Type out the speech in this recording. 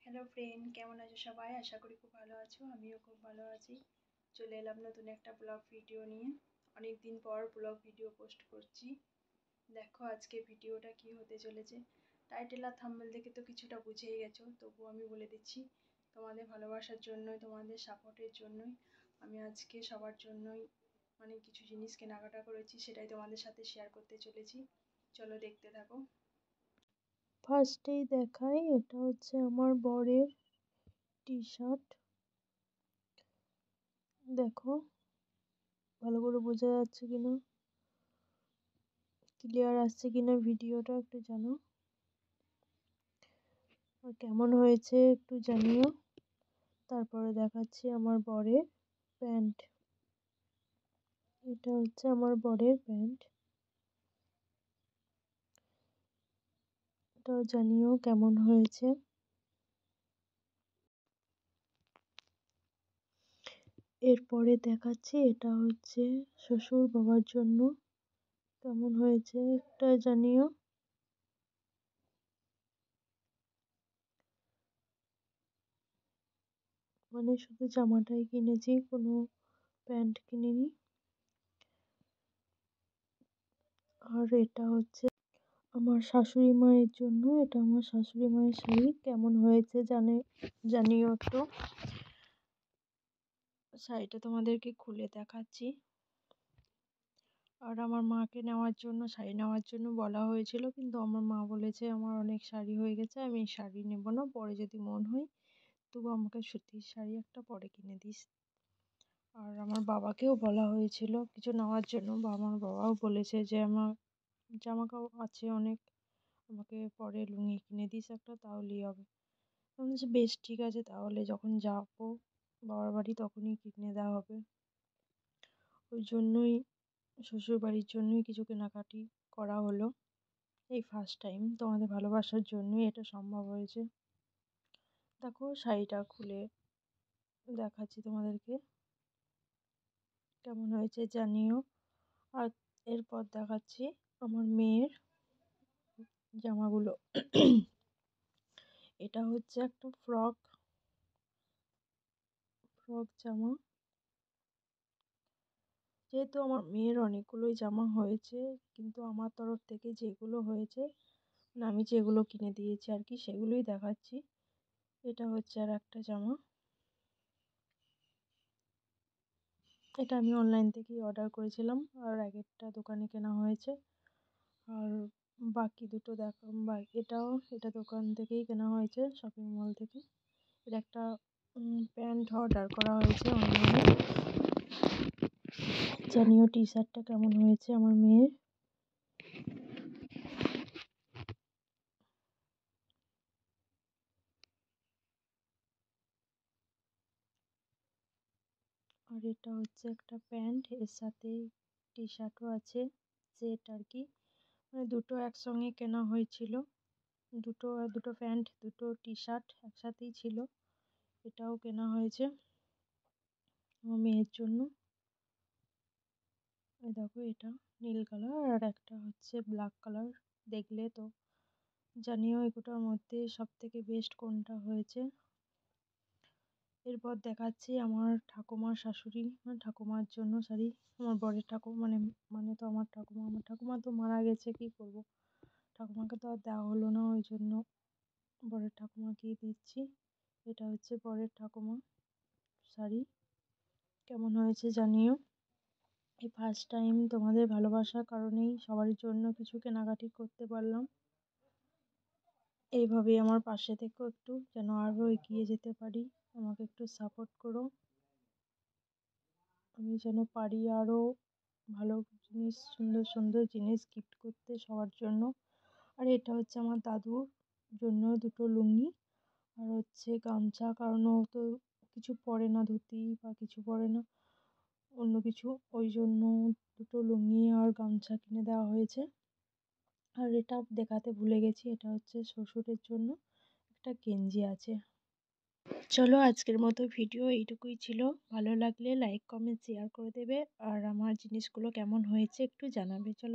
Hello friend, কেমন আছো সবাই? আশা করি খুব ভালো আছো। আমিও খুব ভালো আছি। চলে এলাম নতুন একটা ব্লগ ভিডিও নিয়ে। অনেক দিন পর ব্লগ ভিডিও পোস্ট করছি। দেখো আজকে ভিডিওটা কি হতে চলেছে। টাইটেল আর থাম্বনেল দেখে তো কিছুটা বুঝেই গেছো, তবুও আমি বলে দিচ্ছি। তোমাদের ভালোবাসার জন্যই, তোমাদের সাপোর্টের জন্যই আমি আজকে সবার জন্যই কিছু জিনিস কেনাকাটা করেছি, সেটাই তোমাদের সাথে শেয়ার করতে চলেছি। চলো দেখতে থাকো। ফার্স্টেই দেখাই, এটা হচ্ছে আমার বরের টি শার্ট। দেখো ভালো করে বোঝা যাচ্ছে কিনা, ক্লিয়ার আসছে কিনা ভিডিওটা একটু জানো, আর কেমন হয়েছে একটু জানিও। তারপরে দেখাচ্ছি আমার বরের প্যান্ট। এটা হচ্ছে আমার বরের প্যান্ট, এটাও জানিও কেমন হয়েছে। এরপরে দেখাচ্ছি, এটা হচ্ছে শ্বশুর বাবার জন্য, কেমন হয়েছে একটা জানিও। শুধু জামাটাই কিনেছি, কোনো প্যান্ট কিনিনি। আর এটা হচ্ছে আমার শাশুড়ি মায়ের জন্য, এটা আমার শাশুড়ি মায়ের শাড়ি, কেমন হয়েছে জানিও একটু। শাড়িটা তোমাদেরকে খুলে দেখাচ্ছি। আর আমার মাকে শাড়ি নেওয়ার জন্য বলা হয়েছিল, কিন্তু আমার মা বলেছে আমার অনেক শাড়ি হয়ে গেছে, আমি শাড়ি নেব না, পরে যদি মন হয় তবু আমাকে সুতির শাড়ি একটা পরে কিনে দিস। আর আমার বাবাকেও বলা হয়েছিল কিছু নেওয়ার জন্য, আমার বাবাও বলেছে যে আমার জামা কাপড় আছে অনেক, আমাকে পরে লুঙ্গি কিনে দিস একটা, তাহলেই হবে। আমি বলছি বেশ ঠিক আছে, তাহলে যখন যাবো বাবার বাড়ি তখনই কিনে দেওয়া হবে। ওই জন্যই শ্বশুর বাড়ির জন্যই কিছু কেনাকাটি করা হলো। এই ফার্স্ট টাইম তোমাদের ভালোবাসার জন্যই এটা সম্ভব হয়েছে। দেখো শাড়িটা খুলে দেখাচ্ছি তোমাদেরকে, কেমন হয়েছে জানিও। আর এরপর দেখাচ্ছি আমার মেয়ের জামাগুলো। এটা হচ্ছে একটা ফ্রক জামা। যেহেতু আমার মেয়ের অনেকগুলোই জামা হয়েছে, কিন্তু আমার তরফ থেকে যেগুলো হয়েছে, আমি যেগুলো কিনে দিয়েছি আর কি, সেগুলোই দেখাচ্ছি। এটা হচ্ছে আর একটা জামা, এটা আমি অনলাইন থেকেই অর্ডার করেছিলাম, আর আগেরটা দোকানে কেনা হয়েছে। আর বাকি দুটো এটা দোকান থেকেই কেনা হয়েছে, শপিং মল থেকে। এটা একটা প্যান্ট অর্ডার করা হয়েছে অনলাইনে। জানিও টি শার্টটা কেমন হয়েছে আমার মেয়ের। আর এটা হচ্ছে একটা প্যান্ট, এর সাথে টি শার্টও আছে, সেট আর কি, দুটো একসঙ্গে কেনা হয়েছিল। দুটো প্যান্ট দুটো টি শার্ট একসাথেই ছিল, এটাও কেনা হয়েছে আমার মেয়ের জন্য। দেখো এটা নীল কালার আর একটা হচ্ছে ব্ল্যাক কালার। দেখলে তো জানিও এগুলোর মধ্যে সব থেকে বেস্ট কোনটা হয়েছে। এরপর দেখাচ্ছি আমার ঠাকুমার ঠাকুমার জন্য শাড়ি। আমার বরের ঠাকুমা তো আমার ঠাকুমা তো মারা গেছে, কি করব, ঠাকুমাকে তো আর দেওয়া হলো না, ওই জন্য বরের ঠাকুমাকেই দিচ্ছি। এটা হচ্ছে বরের ঠাকুমা শাড়ি, কেমন হয়েছে জানিও। এই ফার্স্ট টাইম তোমাদের ভালোবাসার কারণেই সবার জন্য কিছু কেনাকাটি করতে পারলাম। এইভাবেই আমার পাশে থেকো একটু, যেন আরও এগিয়ে যেতে পারি। আমাকে একটু সাপোর্ট করো, আমি যেন পারি আরও ভালো জিনিস, সুন্দর সুন্দর জিনিস গিফট করতে সবার জন্য। আর এটা হচ্ছে আমার দাদুর জন্য দুটো লুঙ্গি, আর হচ্ছে গামছা, কারণ ও তো কিছু পরে না, ধুতি বা কিছু পরে না অন্য কিছু, ওই জন্য দুটো লুঙ্গি আর গামছা কিনে দেওয়া হয়েছে। আর এটা দেখাতে ভুলে গেছি, এটা হচ্ছে শ্বশুরের জন্য একটা গেঞ্জি আছে। চলো আজকের মতো ভিডিও এইটুকুই ছিল। ভালো লাগলে লাইক কমেন্ট শেয়ার করে দেবে, আর আমার জিনিসগুলো কেমন হয়েছে একটু জানাবে। চলো।